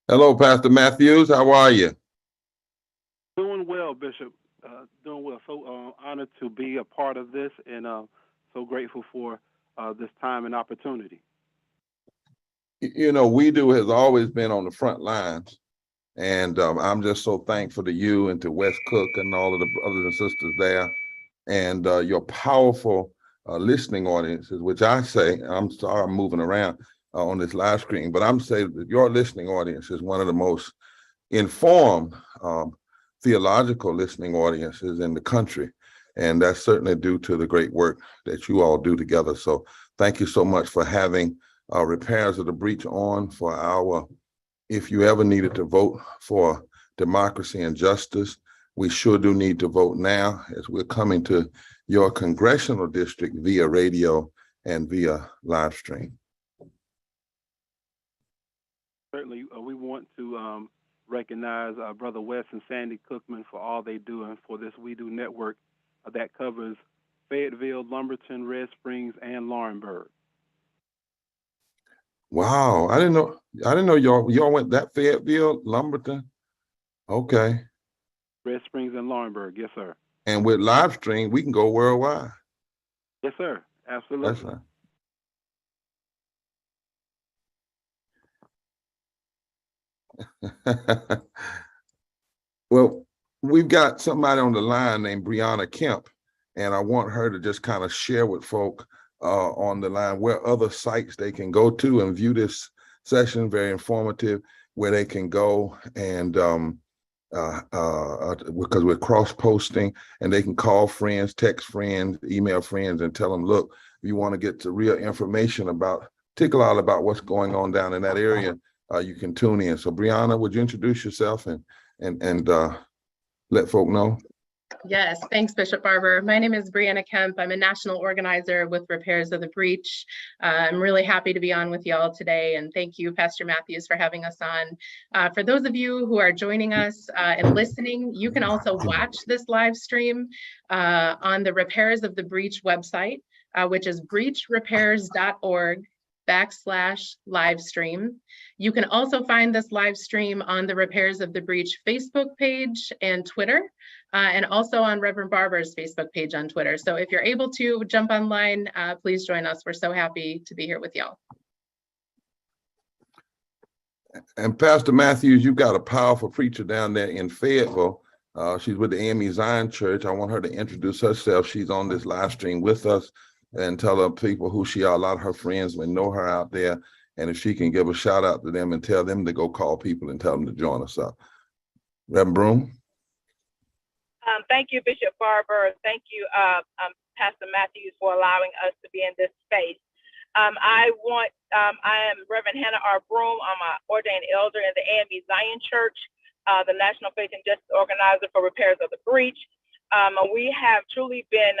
Hello, Pastor Matthews. How are you? Doing well, Bishop. Doing well. So honored to be a part of this, and so grateful for this time and opportunity. You know, We Do has always been on the front lines, and I'm just so thankful to you and to Wes Cook and all of the brothers and sisters there, and your powerful listening audiences, which I say, I'm sorry I'm moving around on this live screen, but I'm saying that your listening audience is one of the most informed theological listening audiences in the country. And that's certainly due to the great work that you all do together. So thank you so much for having Repairs of the Breach on for our, if you ever needed to vote for democracy and justice, we sure do need to vote now as we're coming to your congressional district via radio and via live stream. Certainly, we want to recognize Brother Wes and Sandy Cookman for all they do and for this We Do network that covers Fayetteville, Lumberton, Red Springs, and Laurinburg. Wow, I didn't know y'all went that Fayetteville, Lumberton. Okay. Red Springs and Laurinburg, yes, sir. And with live stream, we can go worldwide. Yes, sir. That's Absolutely. right. Well, we've got somebody on the line named Brianna Kemp, and I want her to just kind of share with folk on the line where other sites they can go to and view this session, very informative, where they can go and because we're cross-posting and they can call friends, text friends, email friends, and tell them, look, if you want to get to real information about, particularly about what's going on down in that area, you can tune in. So Brianna, would you introduce yourself and let folk know? Yes, thanks, Bishop Barber. My name is Brianna Kemp. I'm a national organizer with Repairs of the Breach. I'm really happy to be on with y'all today, and thank you, Pastor Matthews, for having us on. For those of you who are joining us and listening, you can also watch this live stream on the Repairs of the Breach website, which is breachrepairs.org/live stream. You can also find this live stream on the Repairs of the Breach Facebook page and Twitter, and also on Reverend Barber's Facebook page on Twitter. So if you're able to jump online, please join us. We're so happy to be here with y'all. And Pastor Matthews, you've got a powerful preacher down there in Fayetteville. She's with the AME Zion Church. I want her to introduce herself. She's on this live stream with us and tell her people who she are. A lot of her friends may know her out there. And if she can give a shout out to them and tell them to go call people and tell them to join us up. Reverend Broom. Thank you, Bishop Barber. Thank you, Pastor Matthews, for allowing us to be in this space. I am Reverend Hannah R. Broom. I'm an ordained elder in the AME Zion Church, the National Faith and Justice Organizer for Repairs of the Breach. We have truly been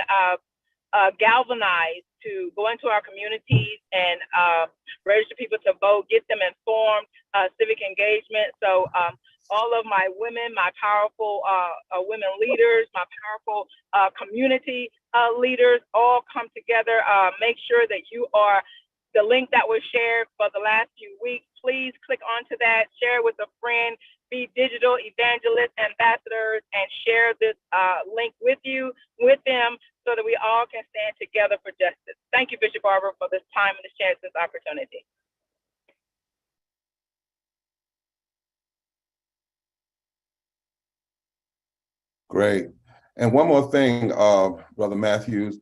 galvanized to go into our communities and register people to vote, get them informed, civic engagement. So all of my women, my powerful women leaders, my powerful community leaders all come together. Make sure that you are the link that was shared for the last few weeks. Please click onto that, share with a friend, be digital evangelists, ambassadors, and share this link with them so that we all can stand together for justice. Thank you, Bishop Barber, for this time and this chance, this opportunity. Great. And one more thing, Brother Matthews,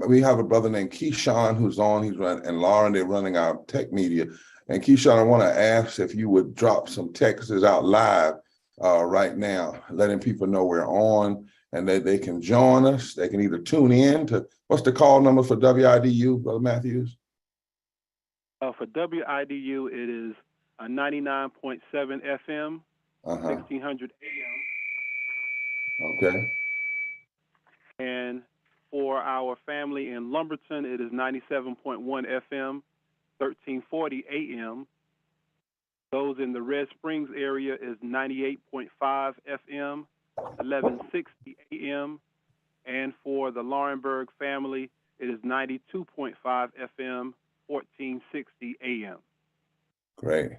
we have a brother named Keyshawn who's on, and Lauren, they're running our tech media. And Keyshawn, I want to ask if you would drop some texts out live right now, letting people know we're on and that they can join us. They can either tune in to, what's the call number for WIDU, Brother Matthews? For WIDU, it is 99.7 FM, 1600 AM. Okay. And for our family in Lumberton, it is 97.1 FM, 1340 AM. Those in the Red Springs area is 98.5 FM, 1160 AM. And for the Laurinburg family, it is 92.5 FM, 1460 AM. Great.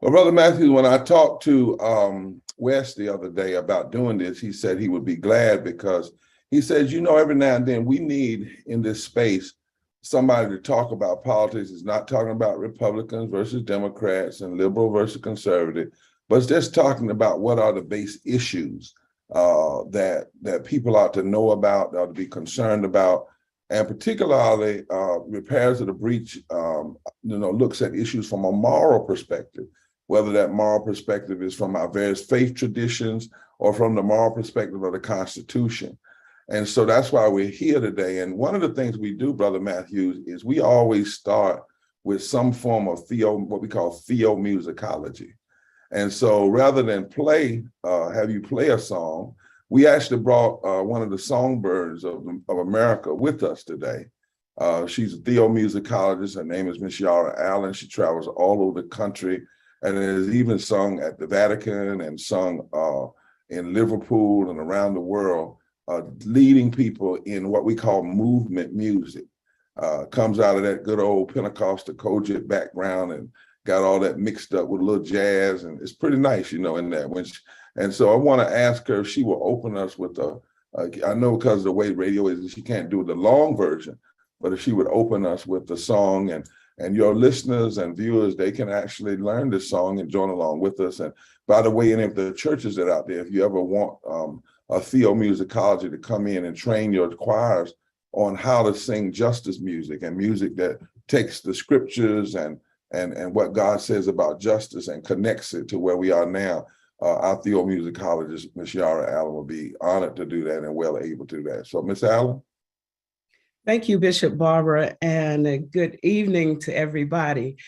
Well, Brother Matthews, when I talked to Wes the other day about doing this, he said he would be glad because he says, you know, every now and then we need in this space somebody to talk about politics. It's not talking about Republicans versus Democrats and liberal versus conservative, but it's just talking about what are the base issues that people ought to know about, ought to be concerned about, and particularly repairs of the breach, looks at issues from a moral perspective, whether that moral perspective is from our various faith traditions or from the moral perspective of the Constitution. And so that's why we're here today. And one of the things we do, Brother Matthews, is we always start with some form of what we call theomusicology. And so rather than have you play a song, we actually brought one of the songbirds of America with us today. She's a theomusicologist. Her name is Miss Yara Allen. She travels all over the country and has even sung at the Vatican and sung in Liverpool and around the world, leading people in what we call movement music. Comes out of that good old Pentecostal Kojic background and got all that mixed up with a little jazz, and it's pretty nice, in that. And so I want to ask her if she will open us with I know because of the way radio is, she can't do the long version, but if she would open us with the song, and your listeners and viewers, they can actually learn this song and join along with us. And by the way, any of the churches that are out there, if you ever want a theomusicology to come in and train your choirs on how to sing justice music and music that takes the scriptures and what God says about justice and connects it to where we are now, our theomusicologist, Ms. Yara Allen, will be honored to do that and well able to do that. So, Ms. Allen. Thank you, Bishop Barber, and a good evening to everybody.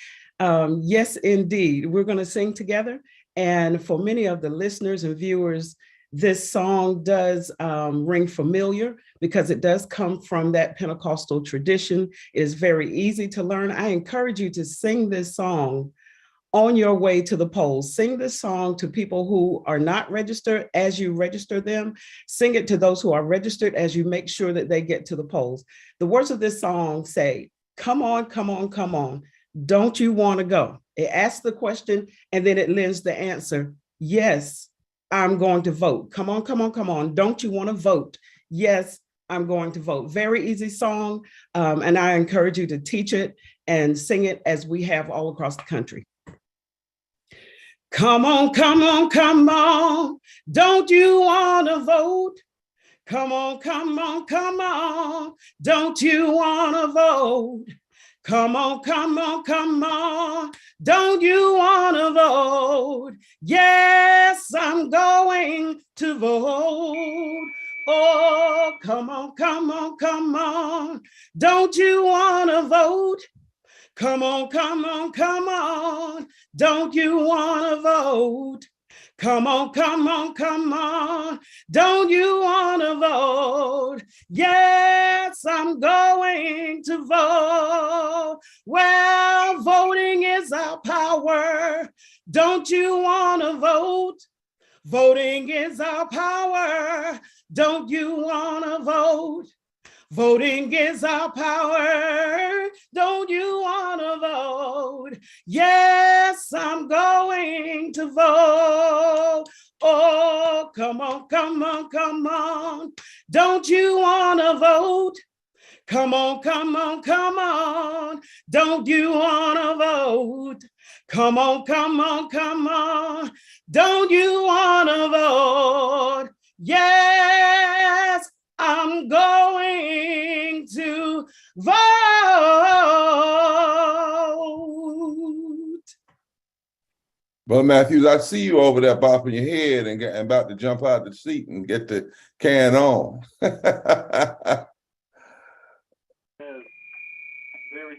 Yes, indeed, we're going to sing together. And for many of the listeners and viewers, this song does ring familiar because it does come from that Pentecostal tradition. It is very easy to learn. I encourage you to sing this song on your way to the polls. Sing this song to people who are not registered as you register them. Sing it to those who are registered as you make sure that they get to the polls. The words of this song say, come on, come on, come on. Don't you want to go? It asks the question and then it lends the answer. Yes, I'm going to vote. Come on, come on, come on. Don't you want to vote? Yes, I'm going to vote. Very easy song. And I encourage you to teach it and sing it as we have all across the country. Come on, come on, come on. Don't you want to vote? Come on, come on, come on. Don't you want to vote? Come on, come on, come on. Don't you want to vote? Yes, I'm going to vote. Oh, come on, come on, come on. Don't you want to vote? Come on, come on, come on. Don't you want to vote? Come on, come on, come on. Don't you want to vote? Yes, I'm going to vote. Well, voting is our power. Don't you want to vote? Voting is our power. Don't you want to vote? Voting is our power. Don't you want to vote? Yes, I'm going to vote. Oh, come on, come on, come on. Don't you want to vote? Come on, come on, come on. Don't you want to vote? Come on, come on, come on. Don't you want to vote? Yes, I'm going to vote. Well, Matthews, I see you over there bopping your head and about to jump out the seat and get the can on. Very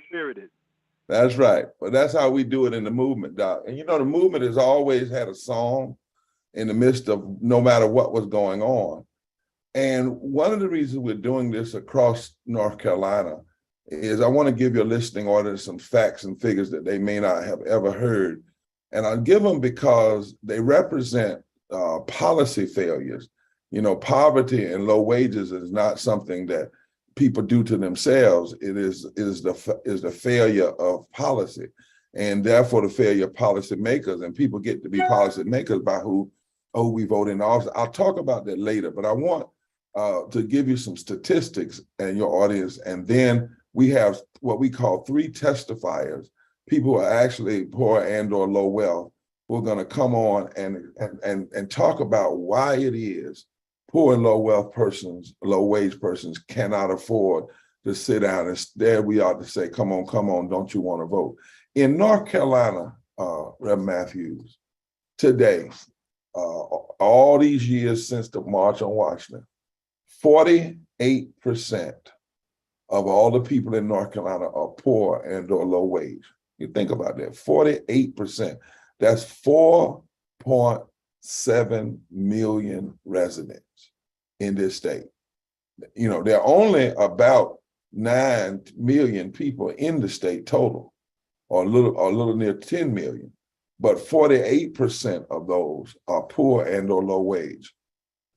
spirited. That's right. But that's how we do it in the movement, Doc. And the movement has always had a song in the midst of no matter what was going on. And one of the reasons we're doing this across North Carolina is I want to give your listening audience some facts and figures that they may not have ever heard. And I'll give them because they represent policy failures. Poverty and low wages is not something that people do to themselves. It is the failure of policy. and therefore the failure of policymakers. And people get to be policymakers by who we vote in office. I'll talk about that later, but I want to give you some statistics and your audience, and then we have what we call 3 testifiers, people who are actually poor and or low wealth, who are going to come on and talk about why it is poor and low wealth persons, low wage persons cannot afford to sit down, and there we are to say, come on, don't you want to vote? In North Carolina, Reverend Matthews, today, all these years since the March on Washington, 48% of all the people in North Carolina are poor and or low wage. You think about that, 48%. That's 4.7 million residents in this state. You know, there are only about 9 million people in the state total, or a little near 10 million. But 48% of those are poor and or low wage.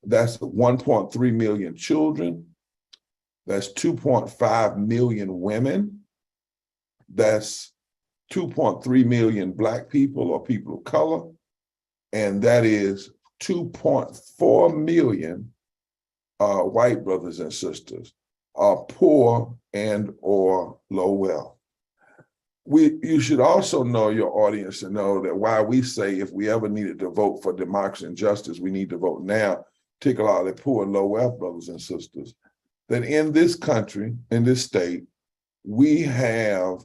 That's 1.3 million children. That's 2.5 million women. That's 2.3 million Black people or people of color. And that is 2.4 million white brothers and sisters are poor and or low wealth. You should also know, your audience, to know that why we say if we ever needed to vote for democracy and justice, we need to vote now, particularly the poor and low wealth brothers and sisters, that in this country, in this state, we have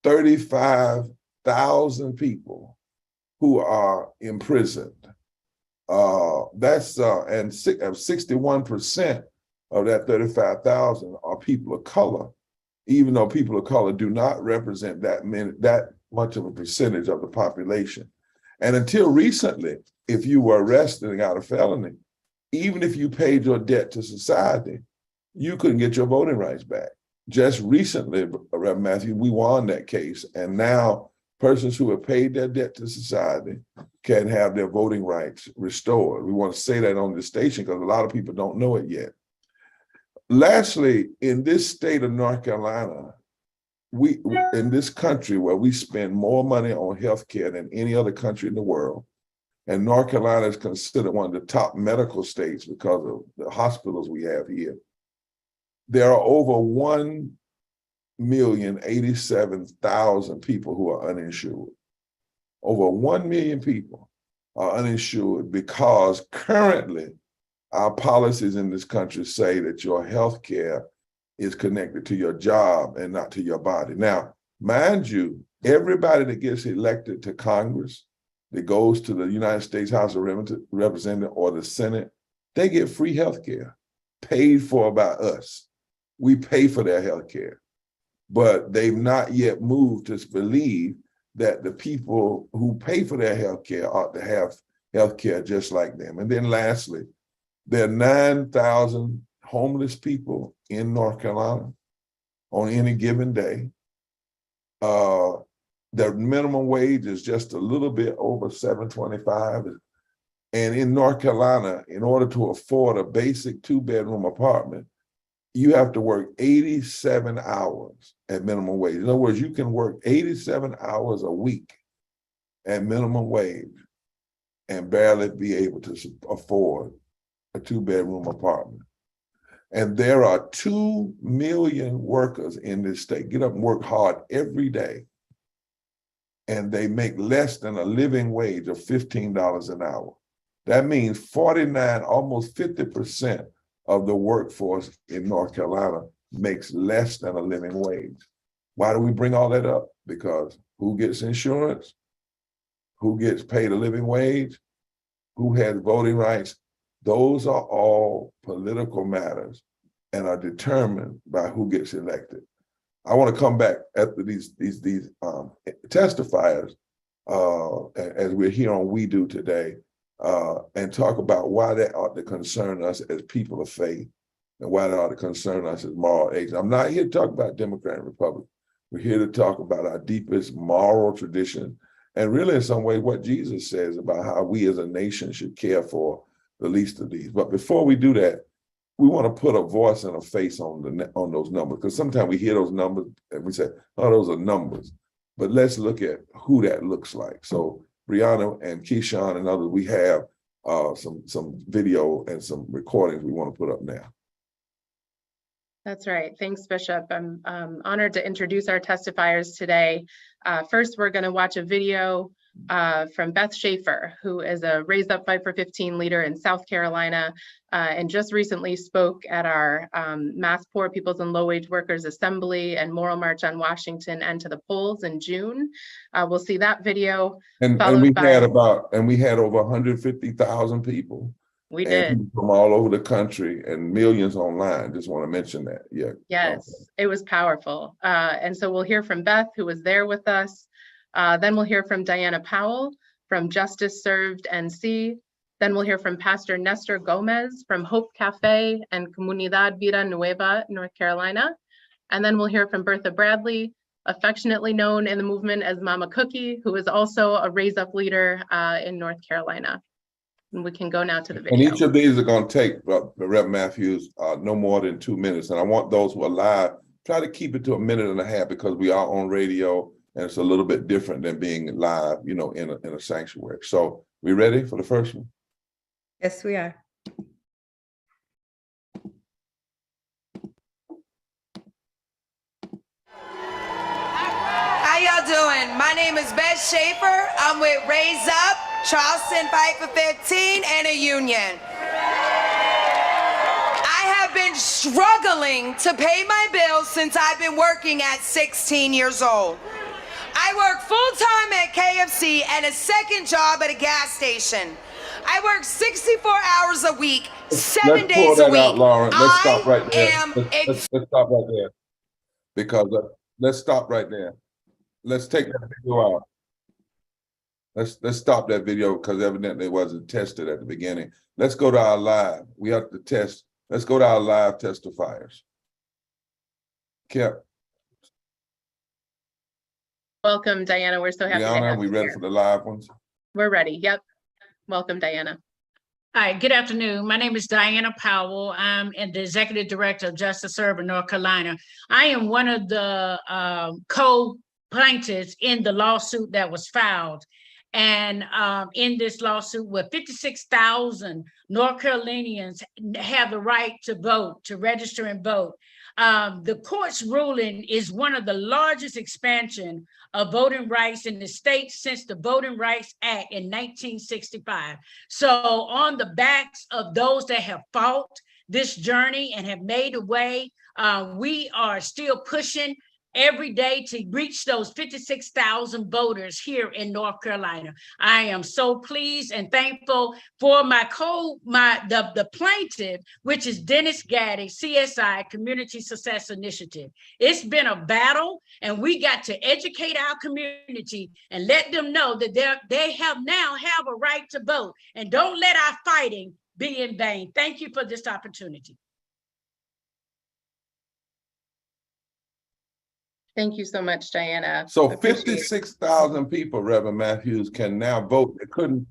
35,000 people who are imprisoned. That's and 61% of that 35,000 are people of color, even though people of color do not represent that much of a percentage of the population. And until recently, if you were arrested and got a felony, even if you paid your debt to society, you couldn't get your voting rights back. Just recently, Reverend Matthew, we won that case, and now persons who have paid their debt to society can have their voting rights restored. We want to say that on the station because a lot of people don't know it yet. Lastly, in this state of North Carolina, in this country where we spend more money on healthcare than any other country in the world, and North Carolina is considered one of the top medical states because of the hospitals we have here, there are over 1,087,000 people who are uninsured. Over 1 million people are uninsured because currently our policies in this country say that your health care is connected to your job and not to your body. Now, mind you, everybody that gets elected to Congress, that goes to the United States House of Representatives or the Senate, they get free health care paid for by us. We pay for their health care, but they've not yet moved to believe that the people who pay for their health care ought to have health care just like them. And then lastly, there are 9,000 homeless people in North Carolina on any given day. The minimum wage is just a little bit over $7.25. And in North Carolina, in order to afford a basic 2-bedroom apartment, you have to work 87 hours at minimum wage. In other words, you can work 87 hours a week at minimum wage and barely be able to afford a 2-bedroom apartment. And there are 2 million workers in this state, get up and work hard every day, and they make less than a living wage of $15 an hour. That means 49, almost 50% of the workforce in North Carolina makes less than a living wage. Why do we bring all that up? Because who gets insurance? Who gets paid a living wage? Who has voting rights? Those are all political matters and are determined by who gets elected. I want to come back after these testifiers, as we're here on We Do today, and talk about why that ought to concern us as people of faith and why that ought to concern us as moral agents. I'm not here to talk about Democrat and Republican. We're here to talk about our deepest moral tradition and really in some way what Jesus says about how we as a nation should care for the least of these. But before we do that, we want to put a voice and a face on those numbers, because sometimes we hear those numbers and we say, oh, those are numbers. but let's look at who that looks like. So Brianna and Keyshawn and others, we have some video and some recordings we want to put up now. That's right. Thanks, Bishop. I'm honored to introduce our testifiers today. First, we're going to watch a video from Beth Schaefer, who is a Raise Up Fight for 15 leader in South Carolina, and just recently spoke at our Mass Poor Peoples and Low Wage Workers Assembly and Moral March on Washington and to the polls in June. We'll see that video. And we had over 150,000 people. We did. From all over the country and millions online. Just want to mention that. Yeah. Yes, it was powerful. And so we'll hear from Beth, who was there with us. Then we'll hear from Diana Powell from Justice Served NC. Then we'll hear from Pastor Nestor Gomez from Hope Cafe and Comunidad Vida Nueva, North Carolina. And then we'll hear from Bertha Bradley, affectionately known in the movement as Mama Cookie, who is also a Raise Up leader in North Carolina. And we can go now to the video. And each of these are going to take, Rev. Matthews, no more than 2 minutes. And I want those who are live, try to keep it to 1.5 minutes because we are on radio and it's a little bit different than being live, you know, in a sanctuary. So we ready for the first one? Yes, we are. How y'all doing? My name is Beth Schaefer. I'm with Raise Up, Charleston Fight for 15, and a union. I have been struggling to pay my bills since I've been working at 16 years old. I work full-time at KFC and a second job at a gas station. I work 64 hours a week, 7 days a week. Out, Lauren. Let's stop right there. Let's stop right there. Because let's stop right there. Let's take that video out. Let's stop that video because evidently it wasn't tested at the beginning. Let's go to our live. We have to test. Let's go to our live testifiers. Kip. Welcome, Diana. We're so happy to have you. Are we ready for the live ones? We're ready. Yep. Welcome, Diana. Hi, good afternoon. My name is Diana Powell. I'm the Executive Director of Justice Served in North Carolina. I am one of the co-plaintiffs in the lawsuit that was filed. And in this lawsuit, where 56,000 North Carolinians have the right to vote, to register and vote. The court's ruling is one of the largest expansion of voting rights in the state since the Voting Rights Act in 1965. So on the backs of those that have fought this journey and have made a way, we are still pushing every day to reach those 56,000 voters here in North Carolina. I am so pleased and thankful for the plaintiff, which is Dennis Gaddy, CSI, Community Success Initiative. It's been a battle, and we got to educate our community and let them know that they now have a right to vote, and don't let our fighting be in vain. Thank you for this opportunity. Thank you so much, Diana. So 56,000 people, Reverend Matthews, can now vote. They couldn't.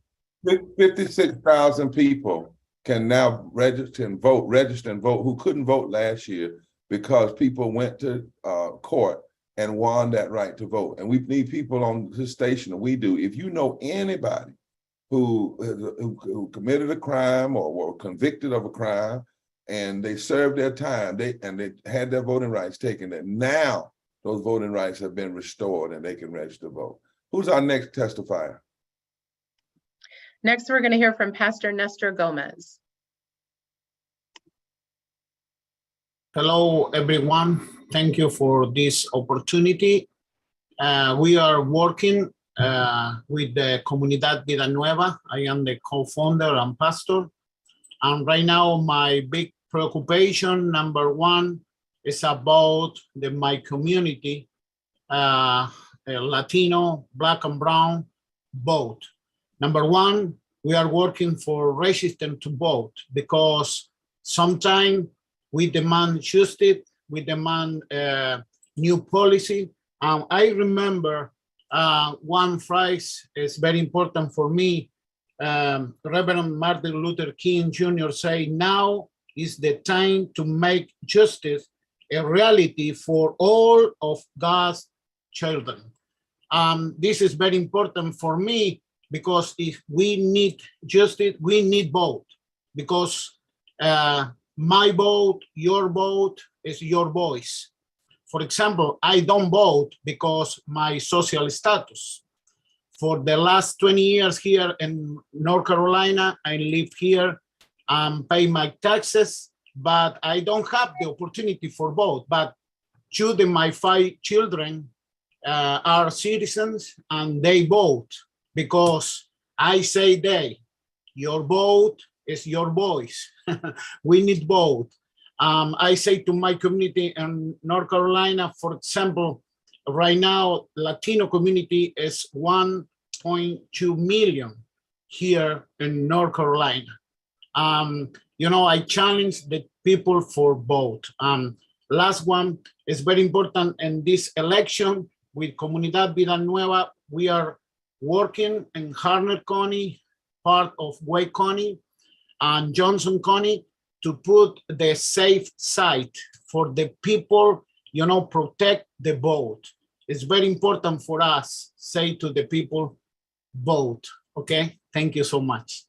56,000 people can now register and vote who couldn't vote last year because people went to court and won that right to vote. And we need people on this station, and we do. If you know anybody who committed a crime or were convicted of a crime and they served their time, they had their voting rights taken, that now those voting rights have been restored and they can register to vote. Who's our next testifier? Next, we're going to hear from Pastor Nestor Gomez. Hello, everyone. Thank you for this opportunity. We are working with the Comunidad Vida Nueva. I am the co-founder and pastor. And right now, my big preoccupation, number one, is about my community, Latino, Black and Brown, vote. Number one, we are working for resistance to vote because sometimes we demand justice, we demand new policy. I remember one phrase is very important for me. Reverend Martin Luther King Jr. say, now is the time to make justice a reality for all of God's children. This is very important for me because if we need justice, we need both. Because my vote, your vote is your voice. For example, I don't vote because my social status. For the last 20 years here in North Carolina, I live here, pay my taxes, but I don't have the opportunity for vote. But two of my 5 children are citizens and they vote because I say they, your vote is your voice. We need both. I say to my community in North Carolina, for example, right now, Latino community is 1.2 million here in North Carolina. You know, I challenge the people for both. Last one is very important in this election with Comunidad Vida Nueva. We are working in Harnett County, part of Wake County, and Johnson County to put the safe site for the people, you know, protect the vote. It's very important for us, say to the people, vote, okay? Thank you so much.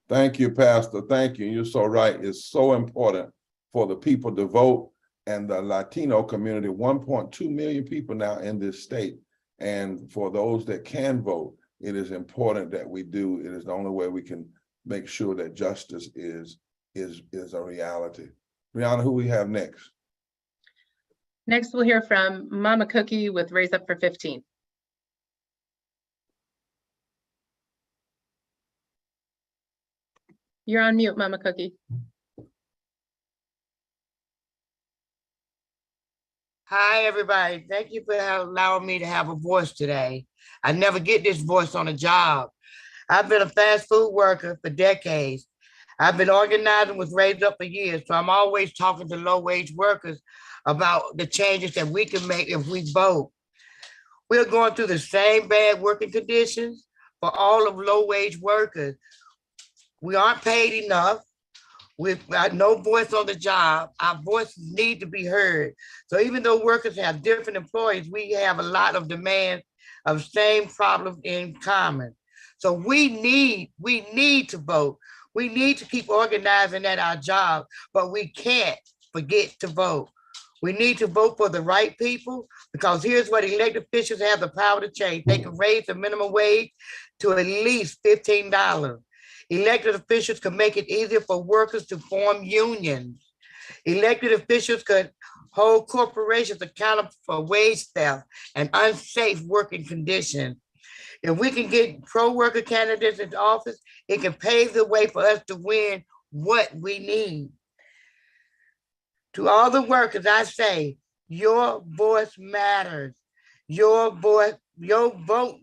Thank you, Pastor. Thank you. You're so right. It's so important for the people to vote, and the Latino community, 1.2 million people now in this state. And for those that can vote, it is important that we do. It is the only way we can make sure that justice is a reality. Brianna, who we have next? Next, we'll hear from Mama Cookie with Raise Up for 15. You're on mute, Mama Cookie. Hi, everybody. Thank you for allowing me to have a voice today. I never get this voice on a job. I've been a fast food worker for decades. I've been organizing with Raise Up for years, so I'm always talking to low-wage workers about the changes that we can make if we vote. We're going through the same bad working conditions for all of low-wage workers. We aren't paid enough. We've got no voice on the job. Our voices need to be heard. So even though workers have different employees, we have a lot of demands of same problems in common. So we need to vote. We need to keep organizing at our job, but we can't forget to vote. We need to vote for the right people, because here's what elected officials have the power to change. They can raise the minimum wage to at least $15. Elected officials could make it easier for workers to form unions. Elected officials could hold corporations accountable for wage theft and unsafe working conditions. If we can get pro-worker candidates into office, it can pave the way for us to win what we need. To all the workers, I say, your voice matters. Your vote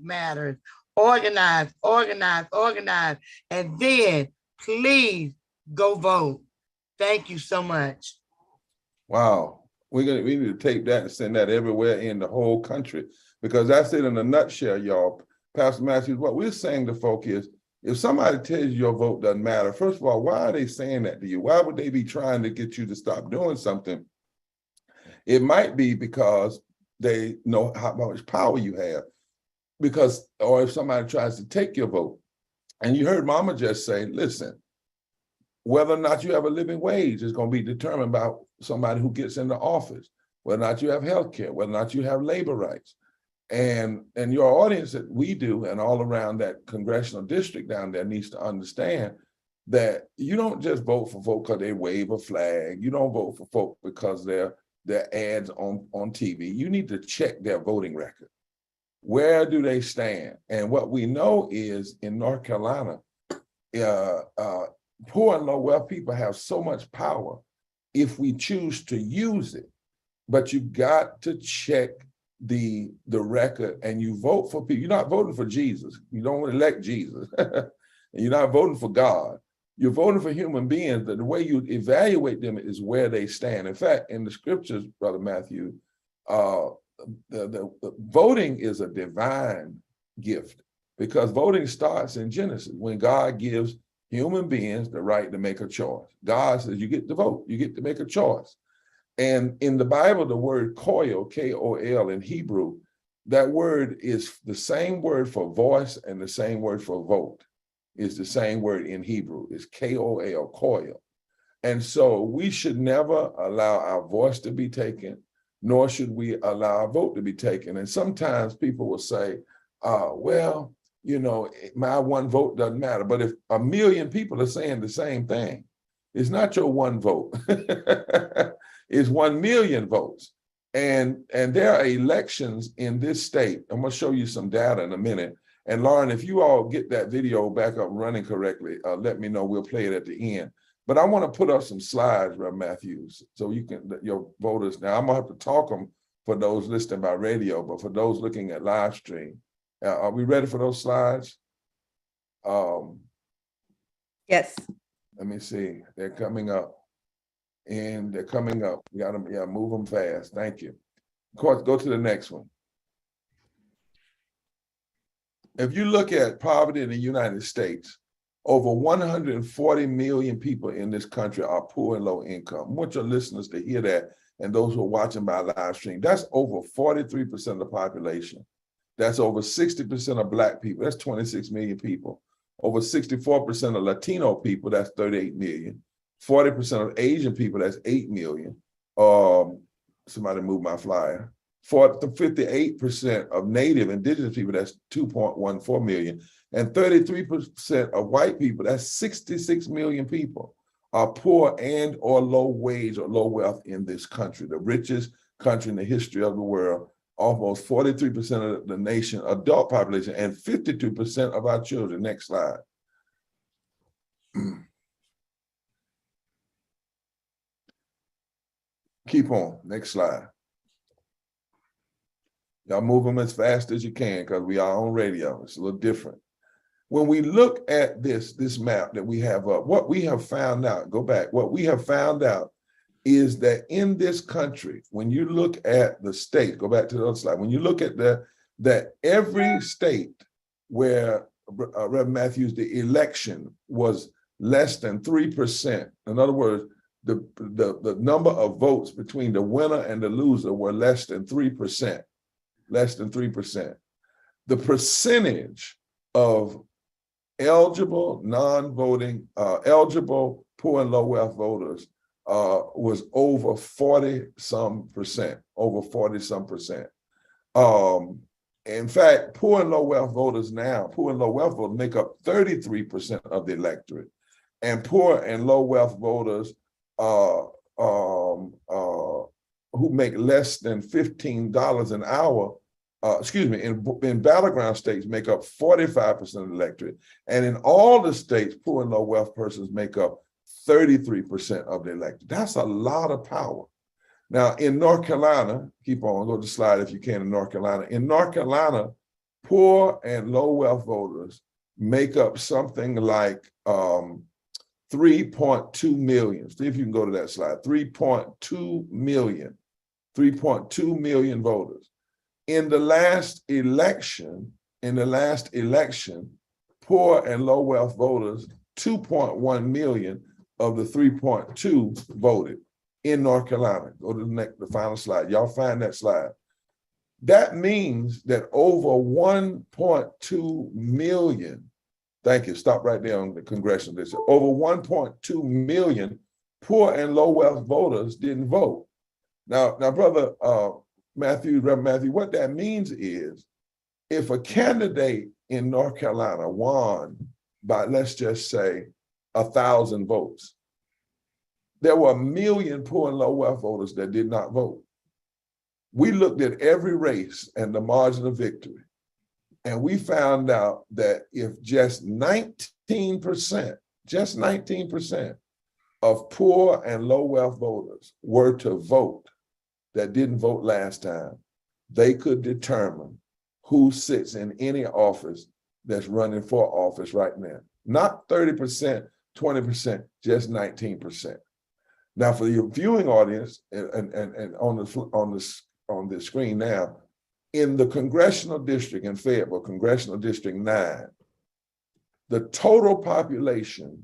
matters. Organize, organize, organize, and then please go vote. Thank you so much. Wow, we need to take that and send that everywhere in the whole country, because that's it in a nutshell, y'all. Pastor Matthews, what we're saying to folk is, if somebody tells you your vote doesn't matter, first of all, why are they saying that to you? Why would they be trying to get you to stop doing something? It might be because they know how much power you have. Because, or if somebody tries to take your vote, and you heard Mama just say, listen, whether or not you have a living wage is going to be determined by somebody who gets into office, whether or not you have health care, whether or not you have labor rights. And your audience that we do, and all around that congressional district down there, needs to understand that you don't just vote for folk because they wave a flag. You don't vote for folk because they're ads on TV. You need to check their voting record. Where do they stand? And what we know is in North Carolina, poor and low wealth people have so much power if we choose to use it. But you got to check the record, and you vote for people. You're not voting for Jesus. You don't elect Jesus. You're not voting for God. You're voting for human beings. That the way you evaluate them is where they stand. In fact, in the scriptures, Brother Matthew, the voting is a divine gift, because voting starts in Genesis when God gives human beings the right to make a choice. God says you get to vote, you get to make a choice. And in the Bible, the word koil, K-O-L in Hebrew, that word is the same word for voice and the same word for vote. Is the same word in Hebrew. It's K-O-L, koil. And so we should never allow our voice to be taken, nor should we allow our vote to be taken. And sometimes people will say, well, you know, my one vote doesn't matter. But if 1 million people are saying the same thing, it's not your one vote. It's 1 million votes. And there are elections in this state. I'm going to show you some data in a minute. And Lauren, if you all get that video back up running correctly, let me know. We'll play it at the end. But I want to put up some slides, Rev. Matthews, so you can, your voters. Now, I'm going to have to talk them for those listening by radio, but for those looking at live stream, are we ready for those slides? Yes. Let me see. They're coming up. And they're coming up. We got them, yeah, move them fast. Thank you. Of course, go to the next one. If you look at poverty in the United States, over 140 million people in this country are poor and low income. I want your listeners to hear that, and those who are watching by live stream. That's over 43% of the population. That's over 60% of Black people. That's 26 million people. Over 64% of Latino people, that's 38 million. 40% of Asian people, that's 8 million. Somebody move my flyer. 58% of Native Indigenous people, that's 2.14 million. And 33% of white people, that's 66 million people, are poor and or low wage or low wealth in this country, the richest country in the history of the world. Almost 43% of the nation adult population and 52% of our children. Next slide. Keep on, next slide. Y'all move them as fast as you can because we are on radio. It's a little different. When we look at this map that we have up, what we have found out, go back, what we have found out is that in this country, when you look at the state, go back to the other slide, when you look at that every state where, Reverend Matthews, the election was less than 3%. In other words, the number of votes between the winner and the loser were less than 3%, less than 3%. The percentage of eligible, non-voting, eligible poor and low wealth voters was over 40-some%, over 40-some%. In fact, poor and low wealth voters now, poor and low wealth voters make up 33% of the electorate. And poor and low wealth voters who make less than $15 an hour, in battleground states make up 45% of the electorate. And in all the states, poor and low wealth persons make up 33% of the electorate. That's a lot of power. Now, in North Carolina, keep on, go to the slide if you can, in North Carolina. In North Carolina, poor and low wealth voters make up something like 3.2 million. See if you can go to that slide, 3.2 million, 3.2 million voters. In the last election, poor and low wealth voters, 2.1 million of the 3.2 voted in North Carolina. Go to the final slide. Y'all find that slide. That means that over 1.2 million, thank you, stop right there on the congressional district, over 1.2 million poor and low wealth voters didn't vote. Now, Brother Matthew, Reverend Matthew, what that means is if a candidate in North Carolina won by, let's just say, 1,000 votes, there were 1 million poor and low wealth voters that did not vote. We looked at every race and the margin of victory, and we found out that if just 19%, just 19% of poor and low wealth voters were to vote that didn't vote last time, they could determine who sits in any office that's running for office right now. Not 30%, 20%, just 19%. Now, for your viewing audience and on the screen now, in the congressional district in Fayetteville, Congressional District 9, the total population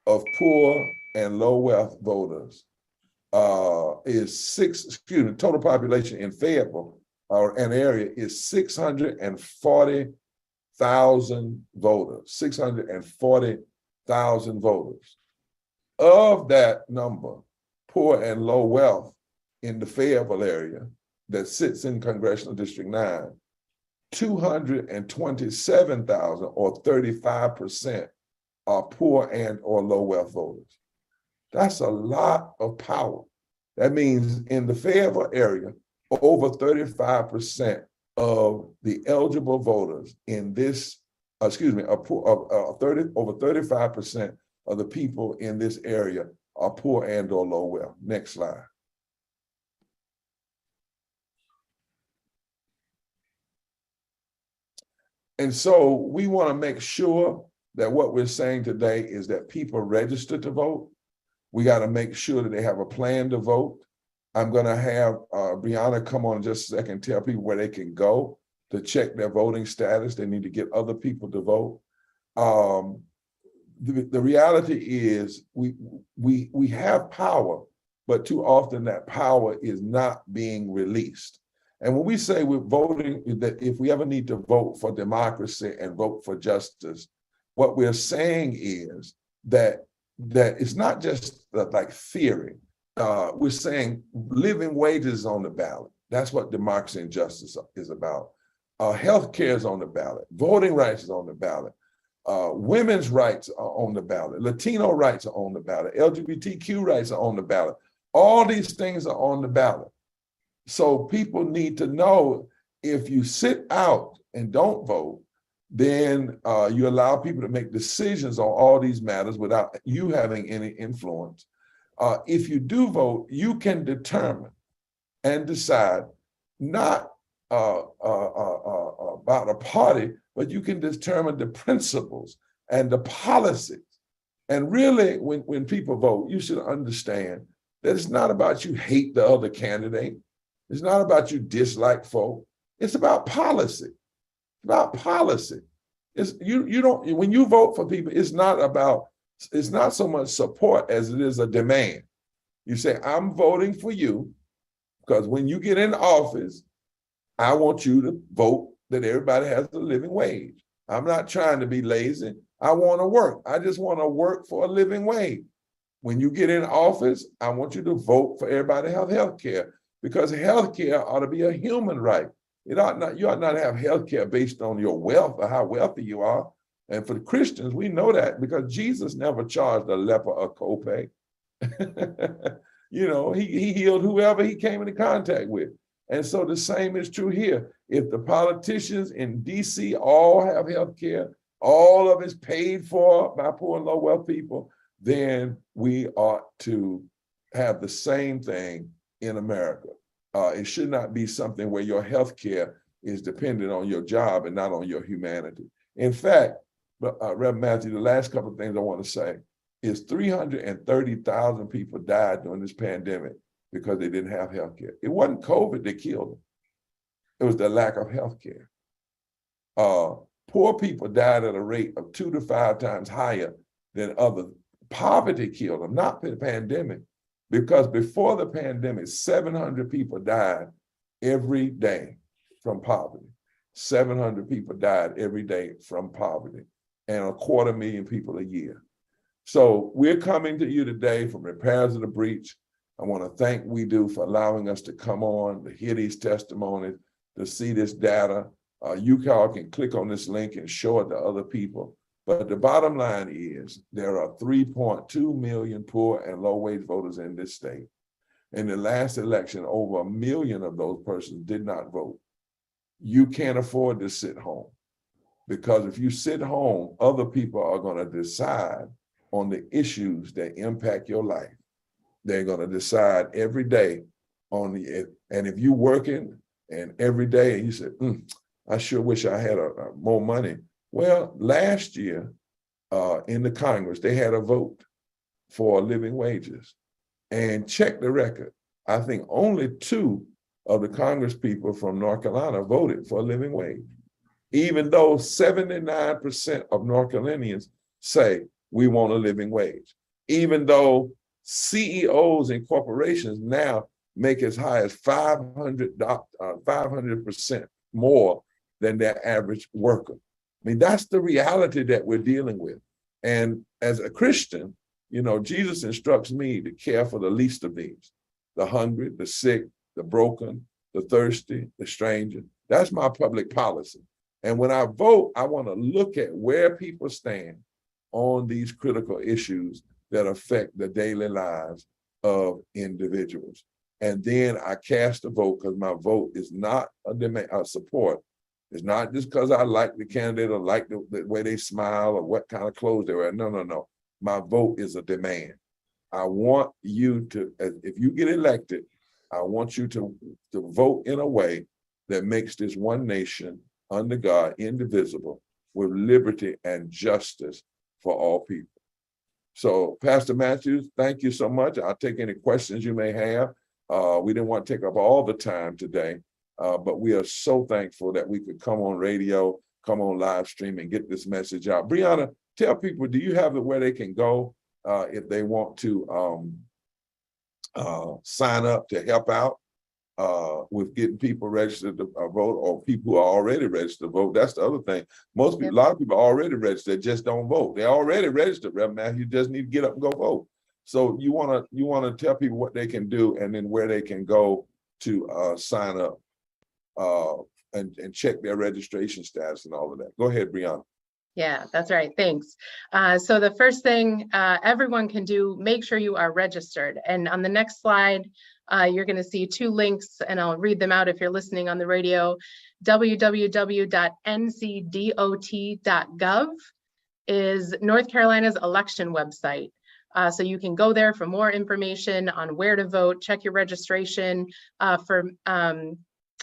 of poor and low wealth voters total population in Fayetteville or an area is 640,000 voters, 640,000 voters. Of that number, poor and low wealth in the Fayetteville area that sits in Congressional District 9, 227,000 or 35% are poor and or low wealth voters. That's a lot of power. That means in the Fayetteville area, over 35% of the eligible voters in this, over 35% of the people in this area are poor and or low wealth. Next slide. And so we want to make sure that what we're saying today is that people register to vote. We got to make sure that they have a plan to vote. I'm going to have Brianna come on in just a second and tell people where they can go to check their voting status. They need to get other people to vote. The reality is we have power, but too often that power is not being released. And when we say we're voting, that if we ever need to vote for democracy and vote for justice, what we're saying is that it's not just like theory. We're saying living wages on the ballot. That's what democracy and justice is about. Healthcare is on the ballot. Voting rights is on the ballot. Women's rights are on the ballot. Latino rights are on the ballot. LGBTQ rights are on the ballot. All these things are on the ballot. So people need to know, if you sit out and don't vote, then you allow people to make decisions on all these matters without you having any influence. If you do vote, you can determine and decide not about a party, but you can determine the principles and the policies. And really, when people vote, you should understand that it's not about you hate the other candidate. It's not about you dislike folk. It's about policy. It's about policy. It's you don't, when you vote for people, it's not so much support as it is a demand. You say, I'm voting for you because when you get in office, I want you to vote that everybody has a living wage. I'm not trying to be lazy. I want to work. I just want to work for a living wage. When you get in office, I want you to vote for everybody to have health care, because health care ought to be a human right. You ought not to have health care based on your wealth or how wealthy you are. And for the Christians, we know that because Jesus never charged a leper a copay. He healed whoever he came into contact with. And so the same is true here. If the politicians in DC all have health care, all of it's paid for by poor and low wealth people, then we ought to have the same thing in America. It should not be something where your health care is dependent on your job and not on your humanity. In fact, Reverend Matthew, the last couple of things I want to say is 330,000 people died during this pandemic because they didn't have health care. It wasn't COVID that killed them. It was the lack of health care. Poor people died at a rate of 2 to 5 times higher than others. Poverty killed them, not the pandemic. Because before the pandemic, 700 people died every day from poverty. 700 people died every day from poverty, and 250,000 people a year. So we're coming to you today from Repairers of the Breach. I want to thank We Do for allowing us to come on, to hear these testimonies, to see this data. You all can click on this link and show it to other people. But the bottom line is there are 3.2 million poor and low-wage voters in this state. In the last election, over 1 million of those persons did not vote. You can't afford to sit home, because if you sit home, other people are going to decide on the issues that impact your life. They're going to decide every day on and if you're working and every day and you say, I sure wish I had more money. Well, last year in the Congress, they had a vote for living wages. And check the record. I think only 2 of the Congress people from North Carolina voted for a living wage, even though 79% of North Carolinians say we want a living wage, even though CEOs and corporations now make as high as 500% more than their average worker. I mean, that's the reality that we're dealing with. And as a Christian, you know, Jesus instructs me to care for the least of these, the hungry, the sick, the broken, the thirsty, the stranger. That's my public policy. And when I vote, I want to look at where people stand on these critical issues that affect the daily lives of individuals. And then I cast a vote, because my vote is not a demand, a support. It's not just because I like the candidate or like the way they smile or what kind of clothes they wear. No, no, no. My vote is a demand. I want you to, if you get elected, I want you to vote in a way that makes this one nation under God, indivisible, with liberty and justice for all people. So, Pastor Matthews, thank you so much. I'll take any questions you may have. We didn't want to take up all the time today, but we are so thankful that we could come on radio, come on live stream, and get this message out. Brianna, tell people, do you have it where they can go if they want to sign up to help out with getting people registered to vote, or people who are already registered to vote? That's the other thing. Most people, a lot of people are already registered, just don't vote. They're already registered, Reverend Matthew, you just need to get up and go vote. So you wanna tell people what they can do and then where they can go to sign up and check their registration status and all of that. Go ahead, Brianna. Yeah, that's right. Thanks. So the first thing everyone can do, make sure you are registered. And on the next slide, you're going to see two links, and I'll read them out if you're listening on the radio. www.ncdot.gov is North Carolina's election website. So you can go there for more information on where to vote, check your registration.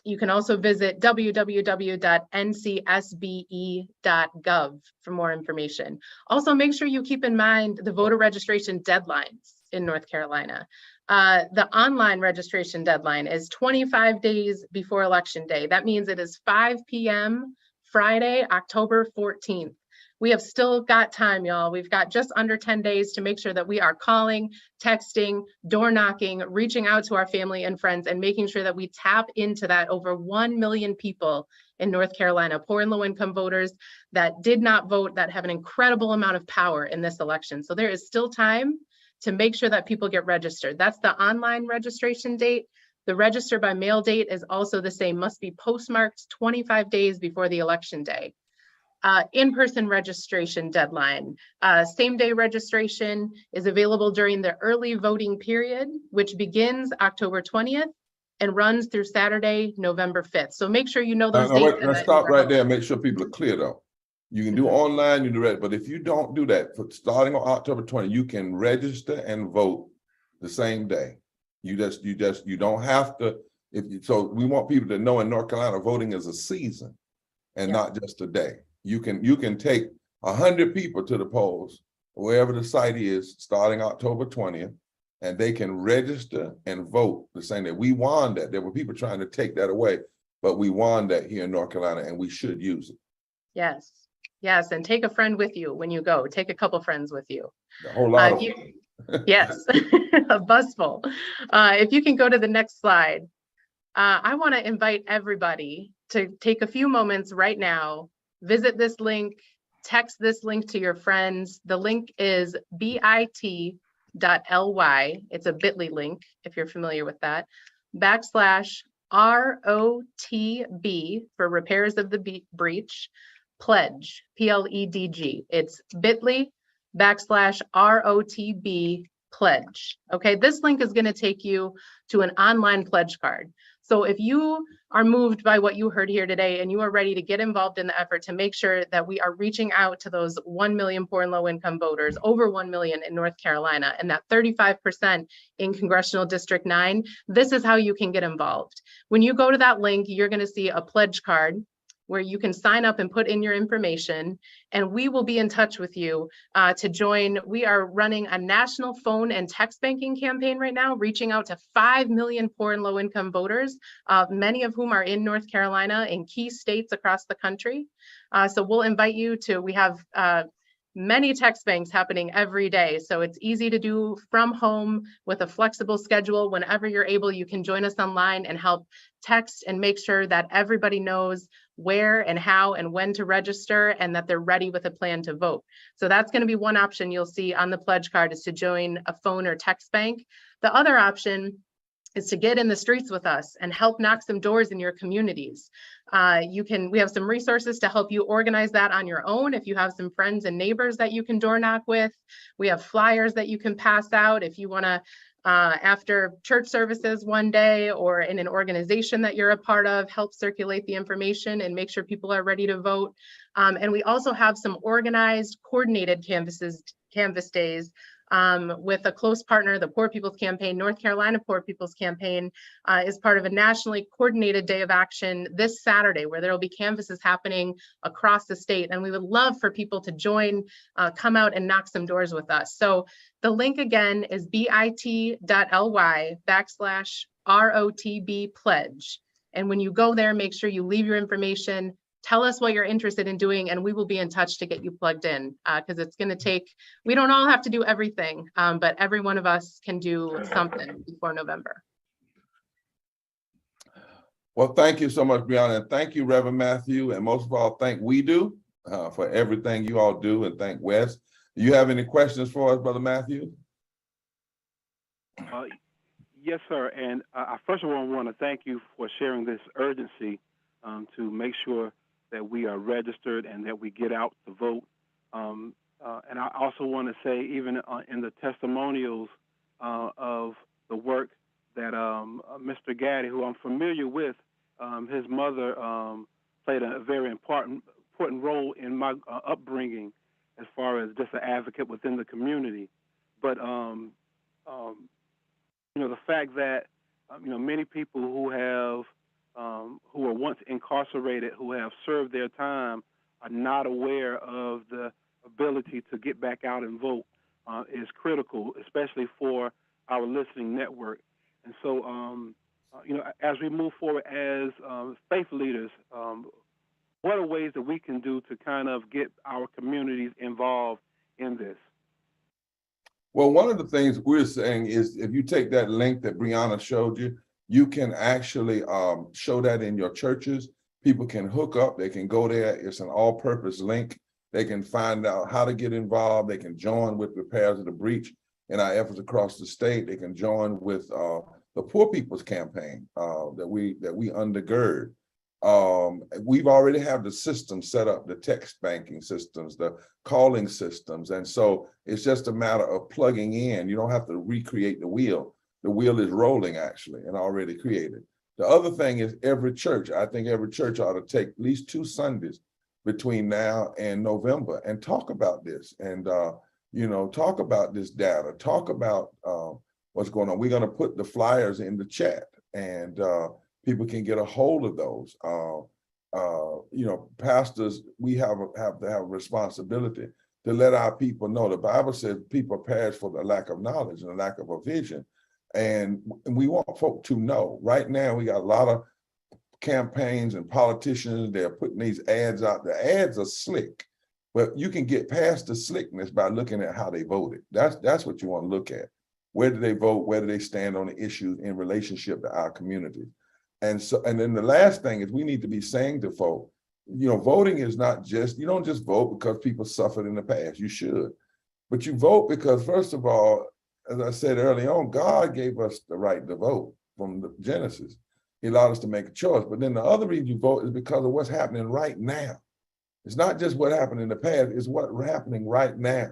You can also visit www.ncsbe.gov for more information. Also, make sure you keep in mind the voter registration deadlines in North Carolina. The online registration deadline is 25 days before Election Day. That means it is 5 p.m. Friday, October 14th. We have still got time, y'all. We've got just under 10 days to make sure that we are calling, texting, door knocking, reaching out to our family and friends, and making sure that we tap into that over 1 million people in North Carolina, poor and low income voters that did not vote, that have an incredible amount of power in this election. So there is still time to make sure that people get registered. That's the online registration date. The register by mail date is also the same, must be postmarked 25 days before the election day. In-person registration deadline. Same-day registration is available during the early voting period, which begins October 20th and runs through Saturday, November 5th. So make sure you know those dates. Let's stop right there and make sure people are clear, though. You can do online, you do that, but if you don't do that, starting on October 20th, you can register and vote the same day. You don't have to. So we want people to know in North Carolina, voting is a season and not just a day. You can take 100 people to the polls, wherever the site is, starting October 20th, and they can register and vote the same day. We won that. There were people trying to take that away, but we won that here in North Carolina, and we should use it. Yes, yes, and take a friend with you when you go. Take a couple friends with you. A whole lot of yes, a bus full. If you can go to the next slide, I want to invite everybody to take a few moments right now. Visit this link, text this link to your friends. The link is bit.ly. It's a bit.ly link, if you're familiar with that, /ROTB for repairs of the breach, pledge, PLEDG. It's bit.ly /ROTB pledge. Okay, this link is going to take you to an online pledge card. So if you are moved by what you heard here today and you are ready to get involved in the effort to make sure that we are reaching out to those 1 million poor and low income voters, over 1 million in North Carolina, and that 35% in Congressional District 9, this is how you can get involved. When you go to that link, you're going to see a pledge card where you can sign up and put in your information, and we will be in touch with you to join. We are running a national phone and text banking campaign right now, reaching out to 5 million poor and low income voters, many of whom are in North Carolina and key states across the country. So we'll invite you to, we have many text banks happening every day. So it's easy to do from home with a flexible schedule. Whenever you're able, you can join us online and help text and make sure that everybody knows where and how and when to register and that they're ready with a plan to vote. So that's going to be one option you'll see on the pledge card, is to join a phone or text bank. The other option is to get in the streets with us and help knock some doors in your communities. We have some resources to help you organize that on your own. If you have some friends and neighbors that you can door knock with, we have flyers that you can pass out. If you want to, after church services one day or in an organization that you're a part of, help circulate the information and make sure people are ready to vote. And we also have some organized, coordinated canvas days with a close partner, the Poor People's Campaign. North Carolina Poor People's Campaign is part of a nationally coordinated day of action this Saturday, where there will be canvases happening across the state. And we would love for people to join, come out and knock some doors with us. So the link again is bit.ly/ROTB pledge. And when you go there, make sure you leave your information. Tell us what you're interested in doing, and we will be in touch to get you plugged in, because it's going to take, we don't all have to do everything, but every one of us can do something before November. Well, thank you so much, Brianna, and thank you, Reverend Matthew, and most of all, thank We Do for everything you all do, and thank Wes. Do you have any questions for us, Brother Matthew? Yes, sir, and I first of all want to thank you for sharing this urgency to make sure that we are registered and that we get out to vote. And I also want to say, even in the testimonials of the work that Mr. Gaddy, who I'm familiar with, his mother played a very important role in my upbringing as far as just an advocate within the community. But, the fact that, many people who were once incarcerated, who have served their time, are not aware of the ability to get back out and vote is critical, especially for our listening network. And so, as we move forward as faith leaders, what are ways that we can do to kind of get our communities involved in this? Well, one of the things we're saying is, if you take that link that Brianna showed you, you can actually show that in your churches. People can hook up, they can go there. It's an all-purpose link. They can find out how to get involved. They can join with Repairs of the Breach in our efforts across the state. They can join with the Poor People's Campaign that we undergird. We've already have the system set up, the text banking systems, the calling systems. And so it's just a matter of plugging in. You don't have to recreate the wheel. The wheel is rolling actually and already created. The other thing is, every church, I think every church ought to take at least 2 Sundays between now and November and talk about this and, talk about this data, talk about what's going on. We're going to put the flyers in the chat, and people can get a hold of those. Pastors, we have to have a responsibility to let our people know. The Bible says people perish for the lack of knowledge and the lack of a vision. And we want folk to know. Right now, we got a lot of campaigns and politicians, they're putting these ads out. The ads are slick, but you can get past the slickness by looking at how they voted. That's what you want to look at. Where do they vote? Where do they stand on the issues in relationship to our community? And then the last thing is, we need to be saying to folk, voting is not just, you don't just vote because people suffered in the past. You should, but you vote because, first of all, as I said early on, God gave us the right to vote from the Genesis. He allowed us to make a choice. But then the other reason you vote is because of what's happening right now. It's not just what happened in the past, it's what's happening right now.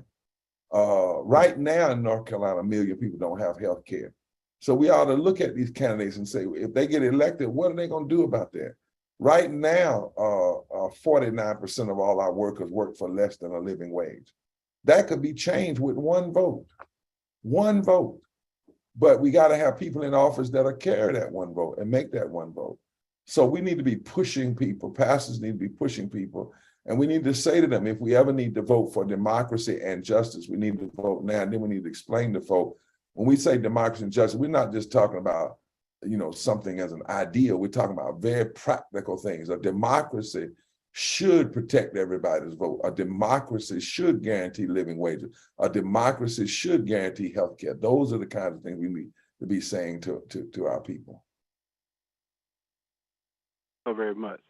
Right now in North Carolina, 1 million people don't have health care. So we ought to look at these candidates and say, if they get elected, what are they going to do about that? Right now, 49% of all our workers work for less than a living wage. That could be changed with one vote. One vote. But we got to have people in office that'll carry that one vote and make that one vote. So we need to be pushing people. Pastors need to be pushing people. And we need to say to them, if we ever need to vote for democracy and justice, we need to vote now. And then we need to explain to folk, when we say democracy and justice, we're not just talking about, something as an ideal. We're talking about very practical things. A democracy should protect everybody's vote. A democracy should guarantee living wages. A democracy should guarantee health care. Those are the kinds of things we need to be saying to our people. So very much.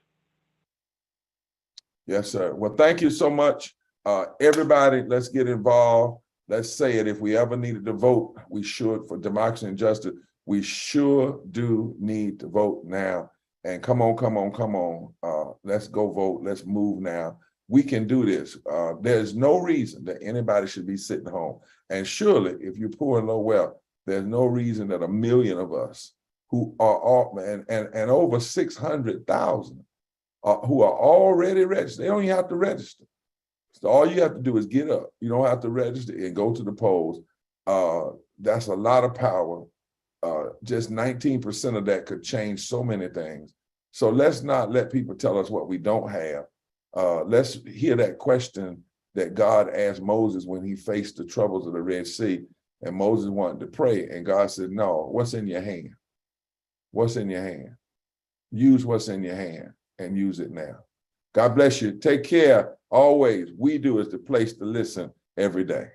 Yes, sir. Well, thank you so much. Everybody, let's get involved. Let's say it. If we ever needed to vote, we should, for democracy and justice. We sure do need to vote now. And come on, come on, come on. Let's go vote. Let's move now. We can do this. There's no reason that anybody should be sitting home. And surely, if you're poor and low wealth, there's no reason that 1 million of us who are all, and over 600,000 who are already registered, they don't even have to register. So all you have to do is get up. You don't have to register and go to the polls. That's a lot of power. Just 19% of that could change so many things. So let's not let people tell us what we don't have. Let's hear that question that God asked Moses when he faced the troubles of the Red Sea, and Moses wanted to pray, and God said, no, what's in your hand? What's in your hand? Use what's in your hand and use it now. God bless you. Take care. Always, We Do is the place to listen every day.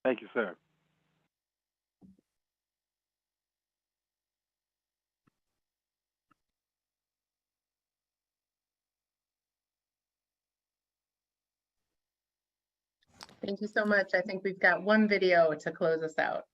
Thank you, sir. Thank you so much. I think we've got one video to close us out.